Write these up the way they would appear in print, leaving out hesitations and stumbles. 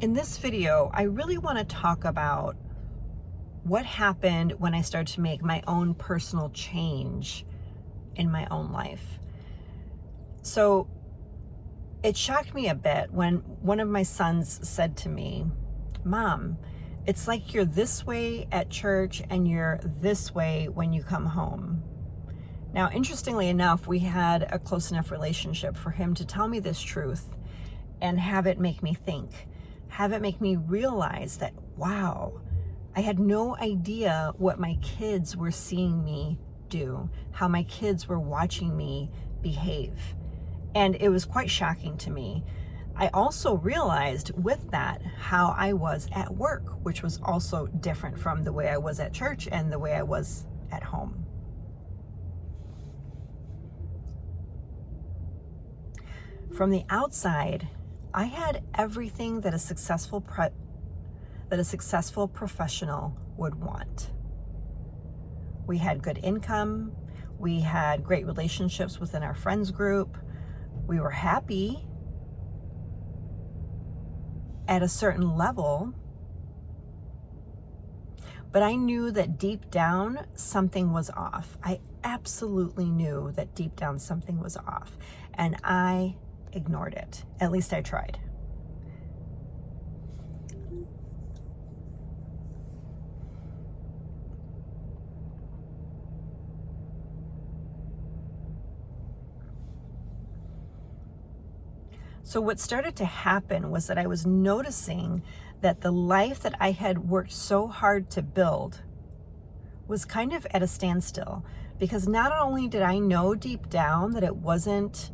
In this video, I really want to talk about what happened when I started to make my own personal change in my own life. So it shocked me a bit when one of my sons said to me, "Mom, it's like you're this way at church and you're this way when you come home." Now, interestingly enough, we had a close enough relationship for him to tell me this truth and have it make me think, have it make me realize that, wow, I had no idea what my kids were seeing me do, how my kids were watching me behave. And it was quite shocking to me. I also realized with that how I was at work, which was also different from the way I was at church and the way I was at home. From the outside, I had everything that a successful professional would want. We had good income, we had great relationships within our friends group, we were happy at a certain level, but I knew that deep down something was off. I absolutely knew that deep down something was off, and I ignored it. At least I tried. So what started to happen was that I was noticing that the life that I had worked so hard to build was kind of at a standstill, because not only did I know deep down that it wasn't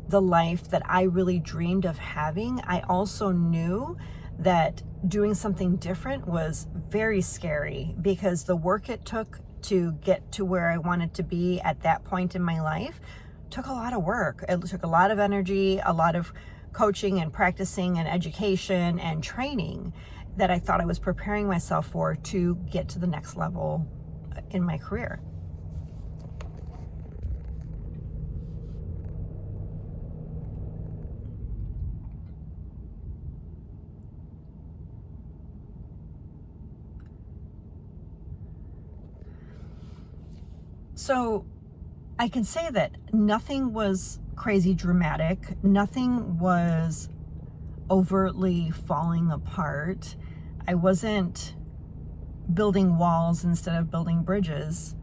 the life that I really dreamed of having, I also knew that doing something different was very scary, because the work it took to get to where I wanted to be at that point in my life took a lot of work. It took a lot of energy, a lot of coaching and practicing and education and training that I thought I was preparing myself for to get to the next level in my career. So I can say that nothing was crazy dramatic. Nothing was overtly falling apart. I wasn't building walls instead of building bridges,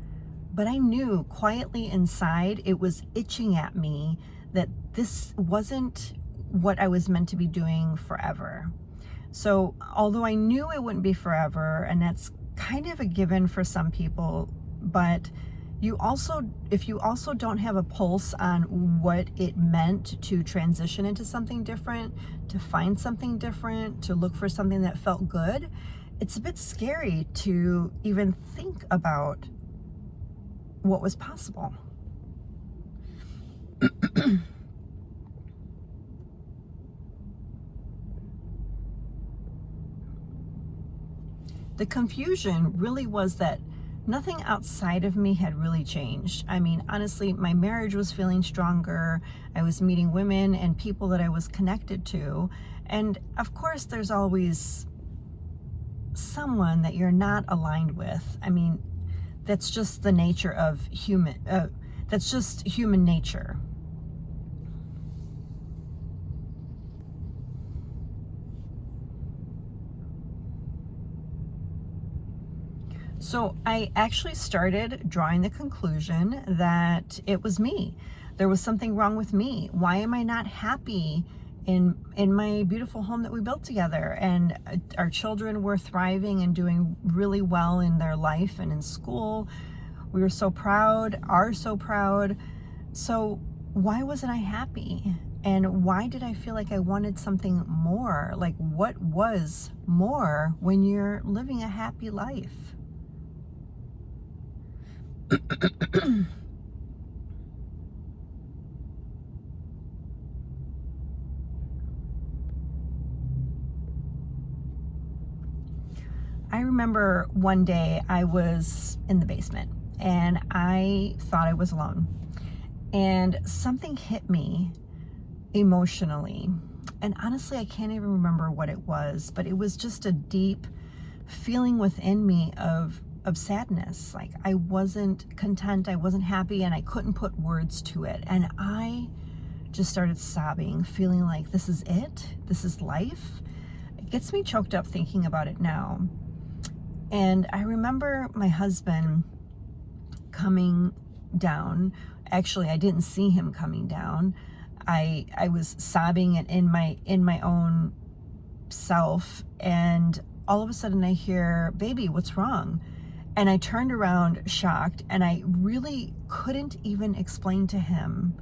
but I knew quietly inside it was itching at me that this wasn't what I was meant to be doing forever. So although I knew it wouldn't be forever, and that's kind of a given for some people, but if you also don't have a pulse on what it meant to transition into something different, to find something different, to look for something that felt good, it's a bit scary to even think about what was possible. The confusion really was that nothing outside of me had really changed. I mean, honestly, my marriage was feeling stronger. I was meeting women and people that I was connected to. And of course, there's always someone that you're not aligned with. I mean, that's just the nature of that's just human nature. So I actually started drawing the conclusion that it was me. There was something wrong with me. Why am I not happy in my beautiful home that we built together? And our children were thriving and doing really well in their life and in school. We were so proud, are so proud. So why wasn't I happy? And why did I feel like I wanted something more? Like, what was more when you're living a happy life? I remember one day I was in the basement and I thought I was alone. And something hit me emotionally. And honestly, I can't even remember what it was, but it was just a deep feeling within me of sadness. Like I wasn't content, I wasn't happy, and I couldn't put words to it. And I just started sobbing, feeling like this is it, this is life. It gets me choked up thinking about it now. And I remember my husband coming down. Actually, I didn't see him coming down. I was sobbing in my own self, and all of a sudden I hear, "Baby, what's wrong?" And I turned around shocked, and I really couldn't even explain to him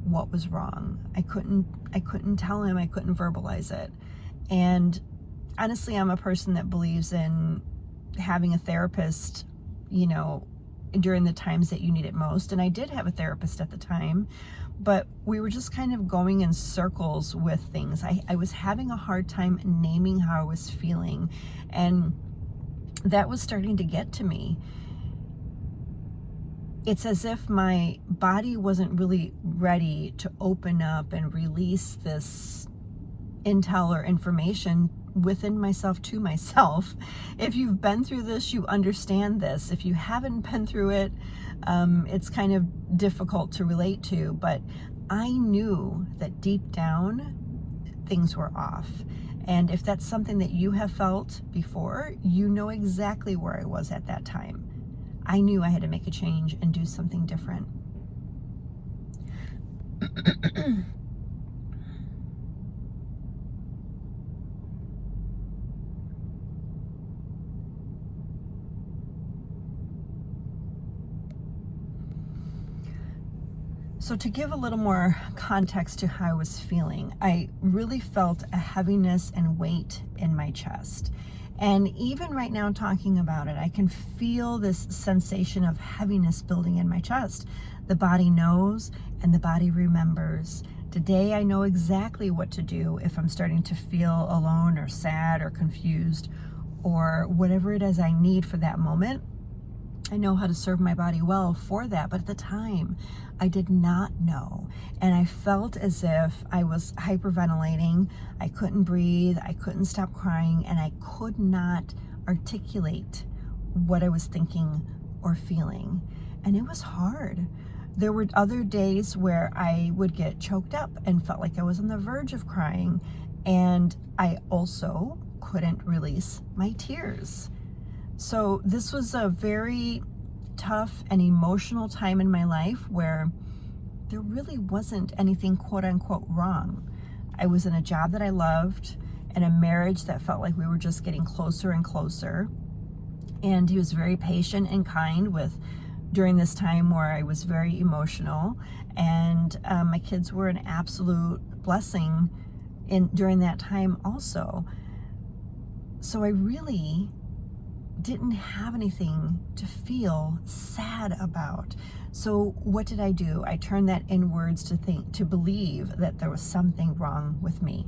what was wrong. I couldn't tell him, I couldn't verbalize it. And honestly, I'm a person that believes in having a therapist, during the times that you need it most. And I did have a therapist at the time, but we were just kind of going in circles with things. I was having a hard time naming how I was feeling, and that was starting to get to me. It's as if my body wasn't really ready to open up and release this intel or information within myself to myself. If you've been through this, you understand this. If you haven't been through it, it's kind of difficult to relate to. But I knew that deep down, things were off. And if that's something that you have felt before, you know exactly where I was at that time. I knew I had to make a change and do something different. So to give a little more context to how I was feeling, I really felt a heaviness and weight in my chest. And even right now talking about it, I can feel this sensation of heaviness building in my chest. The body knows and the body remembers. Today I know exactly what to do if I'm starting to feel alone or sad or confused or whatever it is I need for that moment. I know how to serve my body well for that, but at the time, I did not know. And I felt as if I was hyperventilating. I couldn't breathe, I couldn't stop crying, and I could not articulate what I was thinking or feeling. And it was hard. There were other days where I would get choked up and felt like I was on the verge of crying, and I also couldn't release my tears. So this was a very tough and emotional time in my life where there really wasn't anything quote unquote wrong. I was in a job that I loved and a marriage that felt like we were just getting closer and closer. And he was very patient and kind during this time where I was very emotional. And my kids were an absolute blessing during that time also. So I really didn't have anything to feel sad about. So what did I do? I turned that inwards to believe that there was something wrong with me.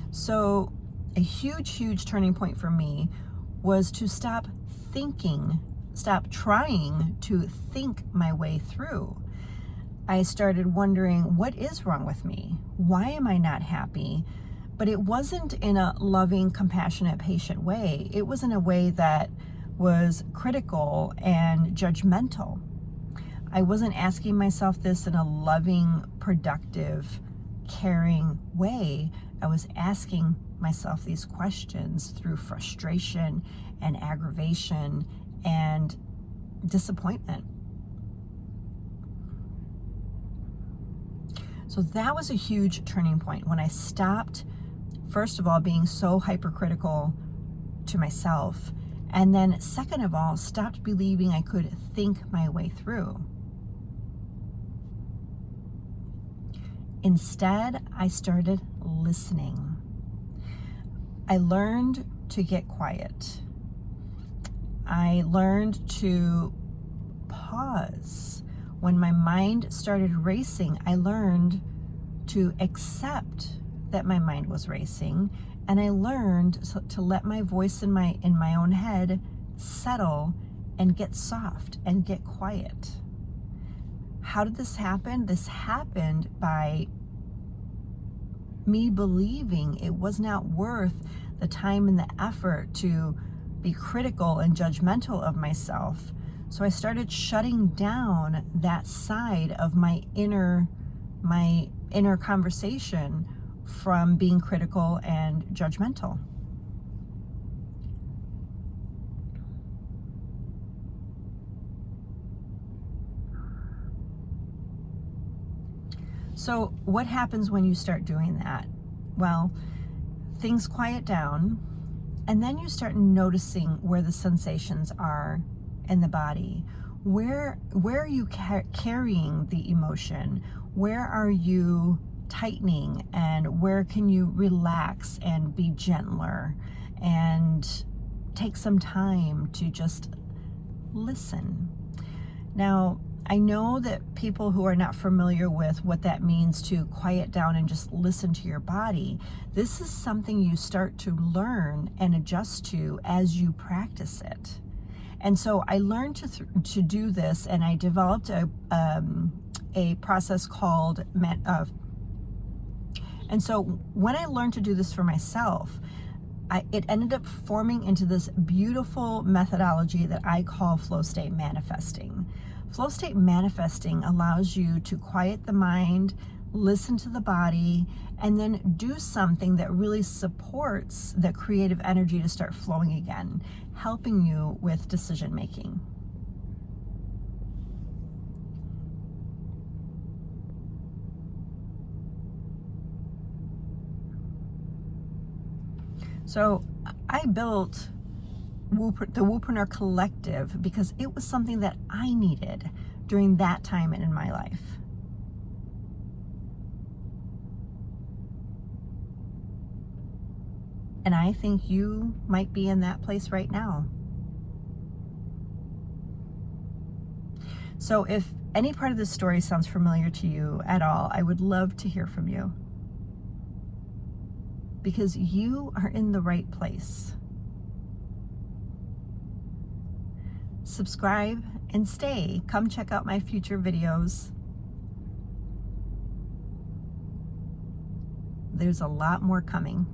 So a huge turning point for me was to stop trying to think my way through. I started wondering, what is wrong with me? Why am I not happy? But it wasn't in a loving, compassionate, patient way. It was in a way that was critical and judgmental. I wasn't asking myself this in a loving, productive, caring way. I was asking myself these questions through frustration and aggravation and disappointment. So that was a huge turning point when I stopped, first of all, being so hypercritical to myself, and then second of all, stopped believing I could think my way through. Instead, I started listening. I learned to get quiet. I learned to pause. When my mind started racing, I learned to accept that my mind was racing, and I learned to let my voice in my own head settle and get soft and get quiet. How did this happen? This happened by me believing it was not worth the time and the effort to be critical and judgmental of myself. So I started shutting down that side of my inner conversation from being critical and judgmental. So what happens when you start doing that? Well, things quiet down, and then you start noticing where the sensations are in the body. Where are you carrying the emotion? Where are you tightening, and where can you relax and be gentler and take some time to just listen? Now, I know that people who are not familiar with what that means to quiet down and just listen to your body, this is something you start to learn and adjust to as you practice it. And so I learned to do this, and I developed a process called and so when I learned to do this for myself, it ended up forming into this beautiful methodology that I call Flowstate Manifesting. Flowstate Manifesting allows you to quiet the mind, listen to the body, and then do something that really supports the creative energy to start flowing again, helping you with decision making. So I built the Woopreneur Collective because it was something that I needed during that time in my life. And I think you might be in that place right now. So if any part of this story sounds familiar to you at all, I would love to hear from you, because you are in the right place. Subscribe and stay. Come check out my future videos. There's a lot more coming.